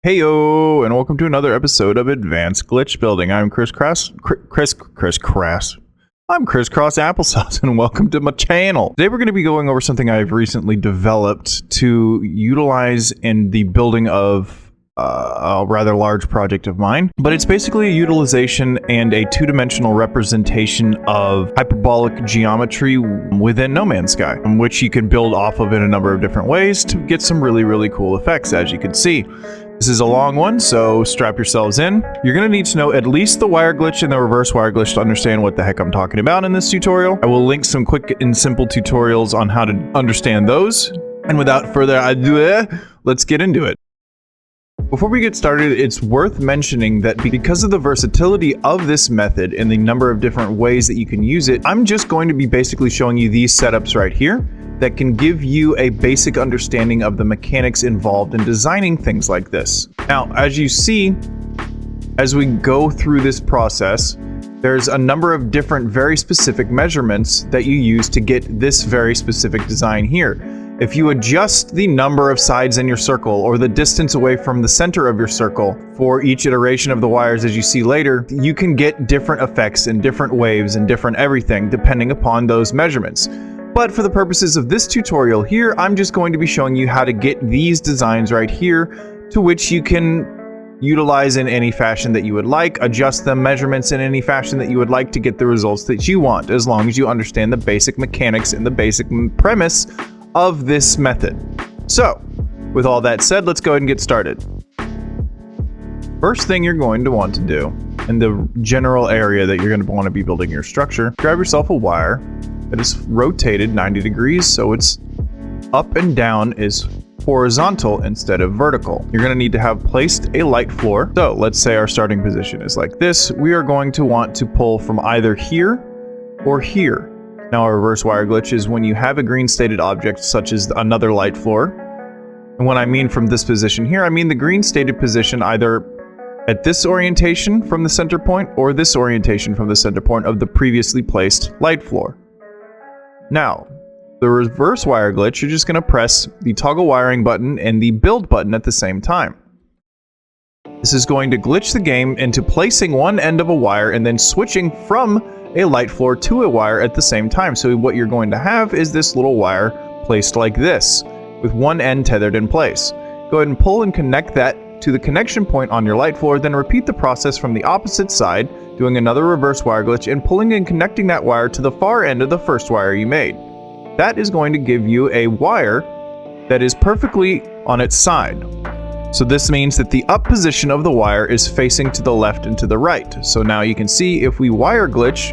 Heyo, and welcome to another episode of Advanced Glitch Building. I'm Chris Cross Applesauce, and welcome to my channel. Today we're going to be going over something I've recently developed to utilize in the building of a rather large project of mine. But it's basically a utilization and a two-dimensional representation of hyperbolic geometry within No Man's Sky, which you can build off of in a number of different ways to get some really cool effects, as you can see. This is a long one, so strap yourselves in. You're going to need to know at least the wire glitch and the reverse wire glitch to understand what the heck I'm talking about in this tutorial. I will link some quick and simple tutorials on how to understand those. And without further ado, let's get into it. Before we get started, it's worth mentioning that because of the versatility of this method and the number of different ways that you can use it, I'm just going to be basically showing you these setups right here that can give you a basic understanding of the mechanics involved in designing things like this. Now, as you see, as we go through this process, there's a number of different very specific measurements that you use to get this very specific design here. If you adjust the number of sides in your circle or the distance away from the center of your circle for each iteration of the wires, as you see later, you can get different effects and different waves and different everything depending upon those measurements. But for the purposes of this tutorial here, I'm just going to be showing you how to get these designs right here, to which you can utilize in any fashion that you would like, adjust the measurements in any fashion that you would like to get the results that you want, as long as you understand the basic mechanics and the basic premise of this method. So, with all that said, let's go ahead and get started. First thing you're going to want to do, in the general area that you're going to want to be building your structure, grab yourself a wire that is rotated 90 degrees, so it's up and down is horizontal instead of vertical. You're going to need to have placed a light floor. So let's say our starting position is like this. We are going to want to pull from either here or here. Now, a reverse wire glitch is when you have a green stated object such as another light floor. And when I mean from this position here, I mean the green stated position either at this orientation from the center point or this orientation from the center point of the previously placed light floor. Now, the reverse wire glitch, you're just going to press the toggle wiring button and the build button at the same time. This is going to glitch the game into placing one end of a wire and then switching from a light floor to a wire at the same time. So what you're going to have is this little wire placed like this, with one end tethered in place. Go ahead and pull and connect that to the connection point on your light floor, then repeat the process from the opposite side, doing another reverse wire glitch and pulling and connecting that wire to the far end of the first wire you made. That is going to give you a wire that is perfectly on its side. So this means that the up position of the wire is facing to the left and to the right. So now you can see if we wire glitch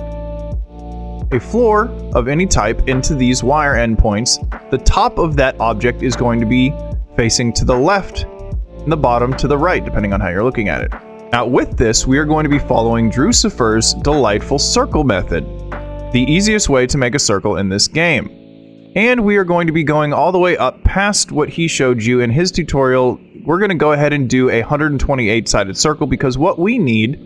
a floor of any type into these wire endpoints, the top of that object is going to be facing to the left and the bottom to the right, depending on how you're looking at it. Now with this, we are going to be following Drucifer's delightful circle method, the easiest way to make a circle in this game. And we are going to be going all the way up past what he showed you in his tutorial. We're going to go ahead and do a 128-sided circle because what we need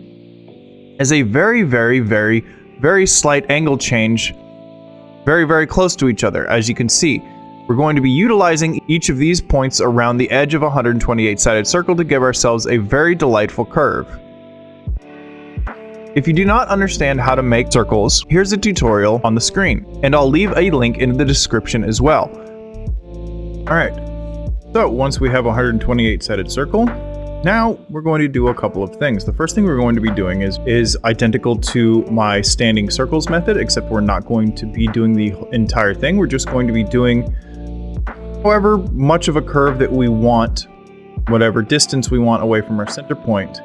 is a very slight angle change, very close to each other. As you can see, we're going to be utilizing each of these points around the edge of a 128-sided circle to give ourselves a very delightful curve. If you do not understand how to make circles, here's a tutorial on the screen, and I'll leave a link in the description as well. Alright, so once we have a 128-sided circle, now we're going to do a couple of things. The first thing we're going to be doing is identical to my standing circles method, except we're not going to be doing the entire thing. We're just going to be doing however much of a curve that we want, whatever distance we want away from our center point,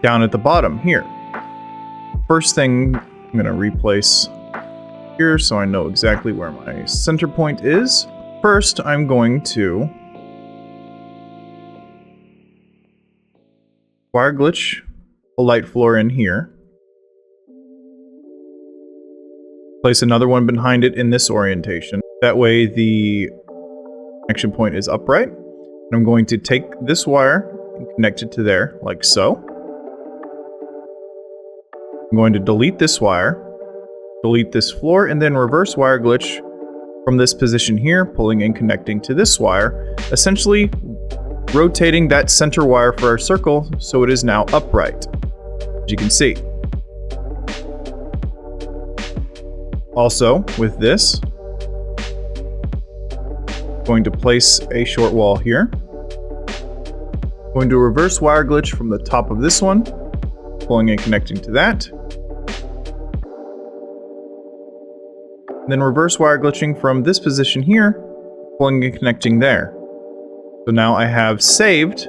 down at the bottom here. First thing, I'm going to replace here so I know exactly where my center point is. First, I'm going to wire glitch a light floor in here. Place another one behind it in this orientation. That way the connection point is upright. And I'm going to take this wire and connect it to there, like so. I'm going to delete this wire, delete this floor, and then reverse wire glitch from this position here, pulling and connecting to this wire, essentially rotating that center wire for our circle so it is now upright, as you can see. Also, with this, going to place a short wall here. Going to reverse wire glitch from the top of this one, pulling and connecting to that. Then reverse wire glitching from this position here, pulling and connecting there. So now I have saved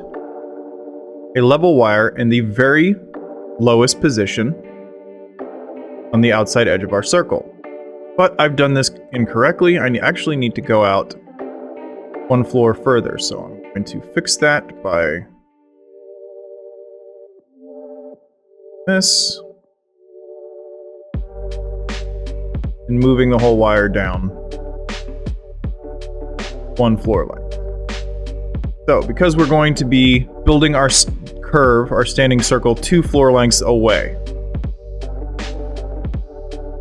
a level wire in the very lowest position on the outside edge of our circle. But I've done this incorrectly. I actually need to go out one floor further. So I'm going to fix that by this. And moving the whole wire down one floor length. So, because we're going to be building our curve, our standing circle, 2 floor lengths away.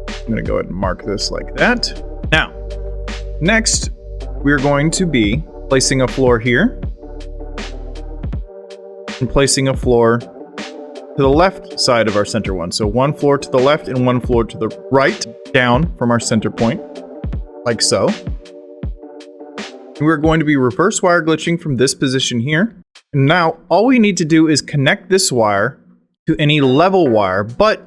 I'm going to go ahead and mark this like that. Now, next, we're going to be placing a floor here. And placing a floor to the left side of our center one. So 1 floor to the left and 1 floor to the right, down from our center point, like so. And we're going to be reverse wire glitching from this position here. And now all we need to do is connect this wire to any level wire, but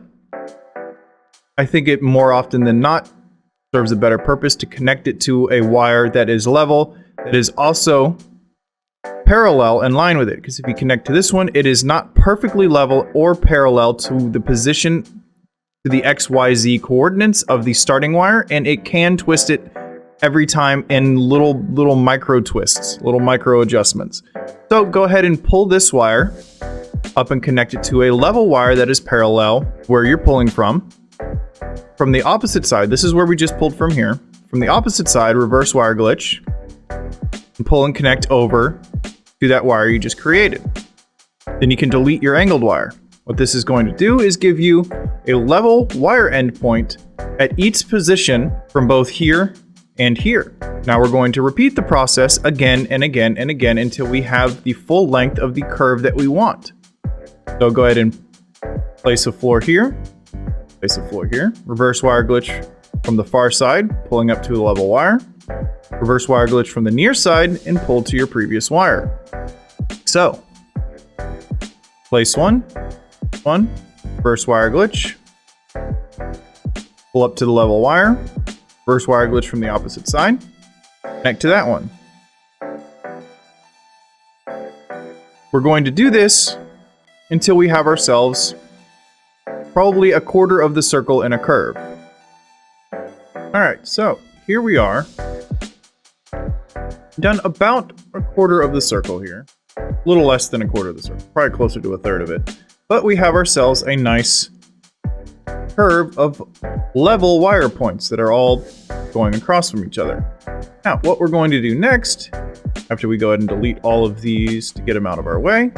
I think it more often than not serves a better purpose to connect it to a wire that is level, that is also parallel in line with it. Because if you connect to this one, it is not perfectly level or parallel to the position, to the XYZ coordinates of the starting wire, and it can twist it every time in little micro twists, little micro adjustments. So go ahead and pull this wire up and connect it to a level wire that is parallel where you're pulling from. From the opposite side, this is where we just pulled from here. From the opposite side, reverse wire glitch, and pull and connect over to that wire you just created. Then you can delete your angled wire. What this is going to do is give you a level wire endpoint at each position from both here and here. Now we're going to repeat the process again and again and again until we have the full length of the curve that we want. So go ahead and place a floor here, place a floor here, reverse wire glitch from the far side, pulling up to the level wire, reverse wire glitch from the near side, and pull to your previous wire. So, place one, reverse wire glitch, pull up to the level wire, reverse wire glitch from the opposite side, connect to that one. We're going to do this until we have ourselves probably a quarter of the circle in a curve. Alright, so here we are. Done about a quarter of the circle here. A little less than a quarter of the circle, probably closer to a third of it. But we have ourselves a nice curve of level wire points that are all going across from each other. Now, what we're going to do next, after we go ahead and delete all of these to get them out of our way,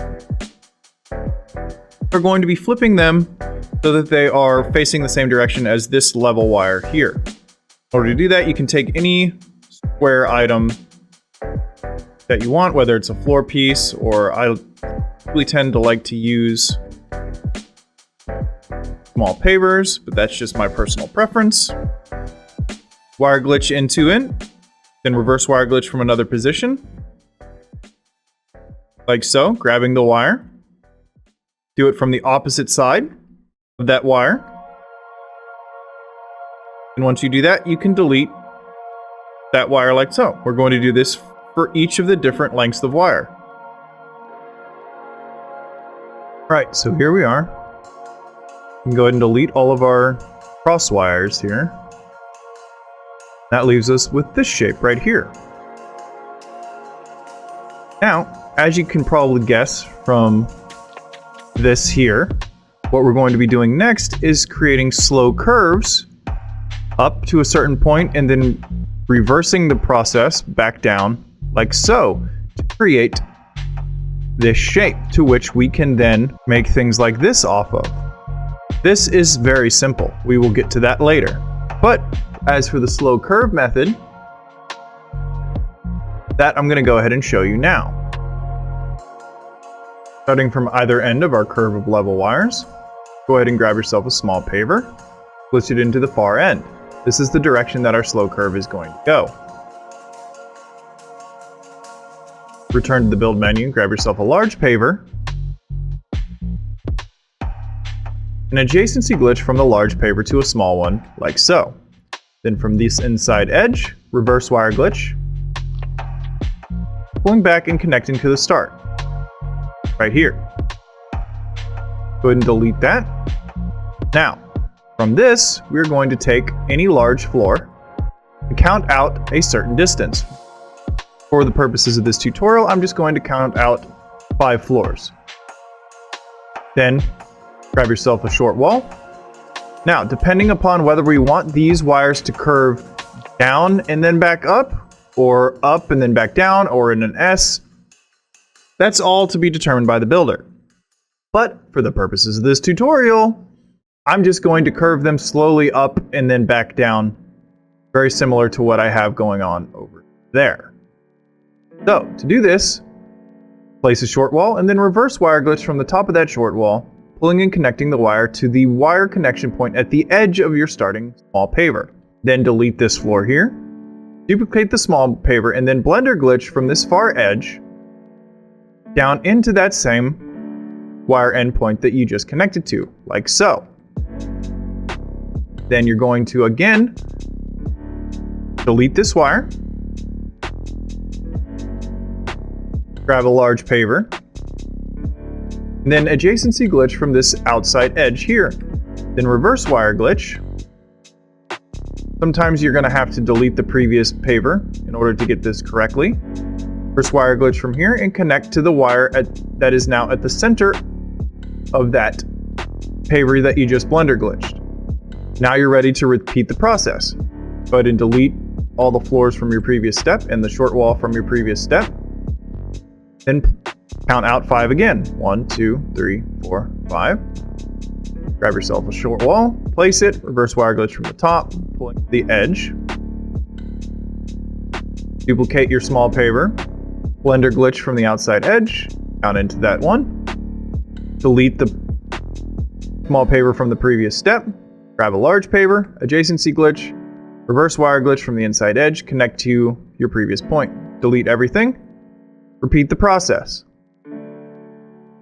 we're going to be flipping them so that they are facing the same direction as this level wire here. In order to do that, you can take any square item that you want, whether it's a floor piece, or I really tend to like to use small pavers, but that's just my personal preference. Wire glitch into it, then reverse wire glitch from another position, like so, grabbing the wire. Do it from the opposite side of that wire. And once you do that, you can delete that wire like so. We're going to do this for each of the different lengths of wire. Right, so here we are. We can go ahead and delete all of our cross wires here. That leaves us with this shape right here. Now, as you can probably guess from this here, what we're going to be doing next is creating slow curves up to a certain point and then reversing the process back down like so to create this shape to which we can then make things like this off of. This is very simple. We will get to that later. But as for the slow curve method, that I'm going to go ahead and show you now. Starting from either end of our curve of level wires, go ahead and grab yourself a small paver, glitch it into the far end. This is the direction that our slow curve is going to go. Return to the build menu, grab yourself a large paver, an adjacency glitch from the large paver to a small one, like so. Then from this inside edge, reverse wire glitch, pulling back and connecting to the start, right here. Go ahead and delete that. Now, from this, we're going to take any large floor and count out a certain distance. For the purposes of this tutorial, I'm just going to count out 5 floors. Then, grab yourself a short wall. Now, depending upon whether we want these wires to curve down and then back up, or up and then back down, or in an S, that's all to be determined by the builder. But for the purposes of this tutorial, I'm just going to curve them slowly up and then back down, very similar to what I have going on over there. So, to do this, place a short wall and then reverse wire glitch from the top of that short wall, pulling and connecting the wire to the wire connection point at the edge of your starting small paver. Then delete this floor here, duplicate the small paver, and then blender glitch from this far edge down into that same wire endpoint that you just connected to, like so. Then you're going to again delete this wire, grab a large paver, and then adjacency glitch from this outside edge here. Then reverse wire glitch. Sometimes you're going to have to delete the previous paver in order to get this correctly. Reverse wire glitch from here and connect to the wire that is now at the center of that paver that you just blender glitched. Now you're ready to repeat the process. Go ahead and delete all the floors from your previous step and the short wall from your previous step. Then count out 5 again. 1, 2, 3, 4, 5. Grab yourself a short wall, place it, reverse wire glitch from the top, pulling the edge. Duplicate your small paver, blender glitch from the outside edge, down into that one. Delete the small paver from the previous step, grab a large paver, adjacency glitch, reverse wire glitch from the inside edge, connect to your previous point. Delete everything. Repeat the process.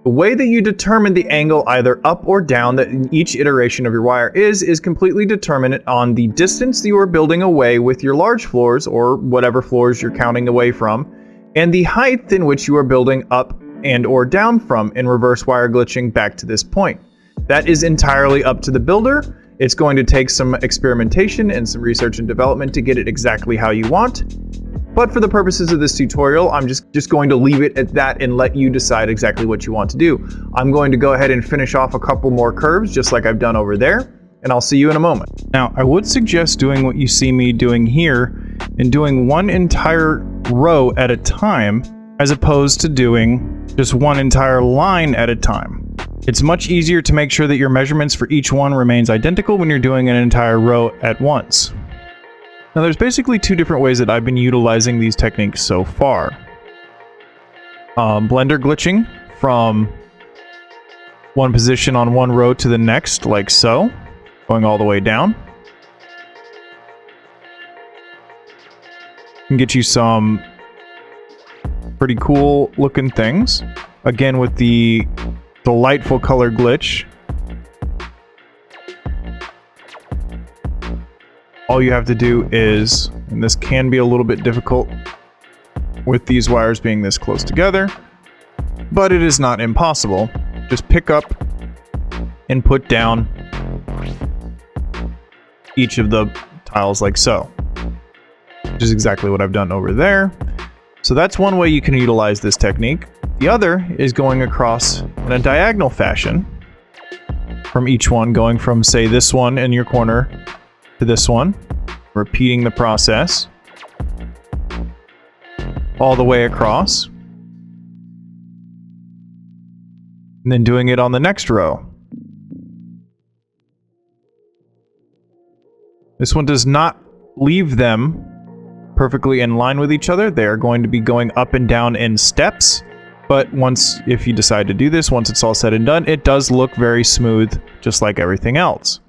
The way that you determine the angle either up or down that in each iteration of your wire is completely determined on the distance that you are building away with your large floors or whatever floors you're counting away from, and the height in which you are building up and or down from in reverse wire glitching back to this point. That is entirely up to the builder. It's going to take some experimentation and some research and development to get it exactly how you want. But for the purposes of this tutorial, I'm just going to leave it at that and let you decide exactly what you want to do. I'm going to go ahead and finish off a couple more curves, just like I've done over there, and I'll see you in a moment. Now, I would suggest doing what you see me doing here, and doing one entire row at a time, as opposed to doing just one entire line at a time. It's much easier to make sure that your measurements for each one remains identical when you're doing an entire row at once. Now there's basically 2 different ways that I've been utilizing these techniques so far. Blender glitching from one position on one row to the next, like so, going all the way down. Can get you some pretty cool looking things. Again, with the delightful color glitch. All you have to do is, and this can be a little bit difficult with these wires being this close together, but it is not impossible. Just pick up and put down each of the tiles like so, which is exactly what I've done over there. So that's one way you can utilize this technique. The other is going across in a diagonal fashion from each one, going from, say, this one in your corner to this one, repeating the process all the way across, and then doing it on the next row. This one does not leave them perfectly in line with each other. They are going to be going up and down in steps, But if you decide to do this, once it's all said and done, it does look very smooth, just like everything else.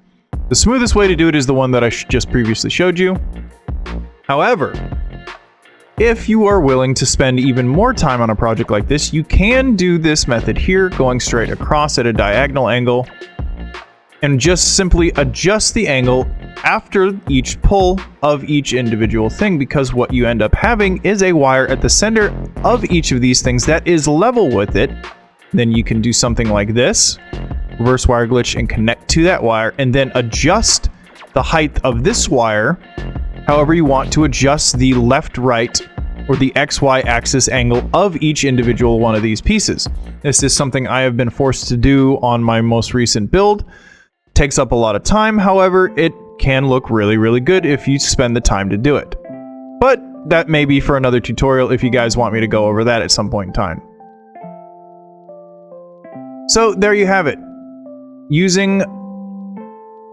The smoothest way to do it is the one that I just previously showed you. However, if you are willing to spend even more time on a project like this, you can do this method here, going straight across at a diagonal angle, and just simply adjust the angle after each pull of each individual thing, because what you end up having is a wire at the center of each of these things that is level with it. Then you can do something like this, reverse wire glitch, and connect to that wire, and then adjust the height of this wire however you want to adjust the left, right, or the XY axis angle of each individual one of these pieces. This is something I have been forced to do on my most recent build. It takes up a lot of time, however, it can look really, really good if you spend the time to do it. But that may be for another tutorial if you guys want me to go over that at some point in time. So there you have it. Using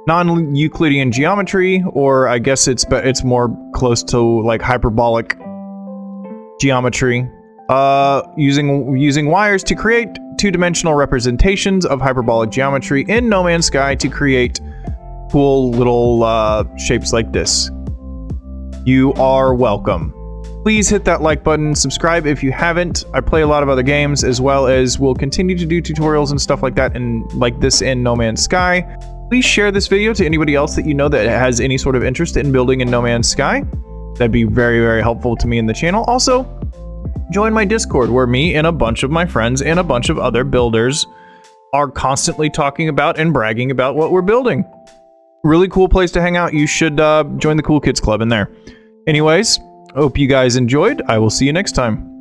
non-Euclidean geometry, or I guess it's more close to like hyperbolic geometry, using wires to create two-dimensional representations of hyperbolic geometry in No Man's Sky to create cool little shapes like this. You are welcome. Please hit that like button, subscribe if you haven't. I play a lot of other games, as well as will continue to do tutorials and stuff like that, and like this in No Man's Sky. Please share this video to anybody else that you know that has any sort of interest in building in No Man's Sky. That'd be very, very helpful to me in the channel. Also, join my Discord, where me and a bunch of my friends and a bunch of other builders are constantly talking about and bragging about what we're building. Really cool place to hang out. You should join the Cool Kids Club in there. Anyways, hope you guys enjoyed. I will see you next time.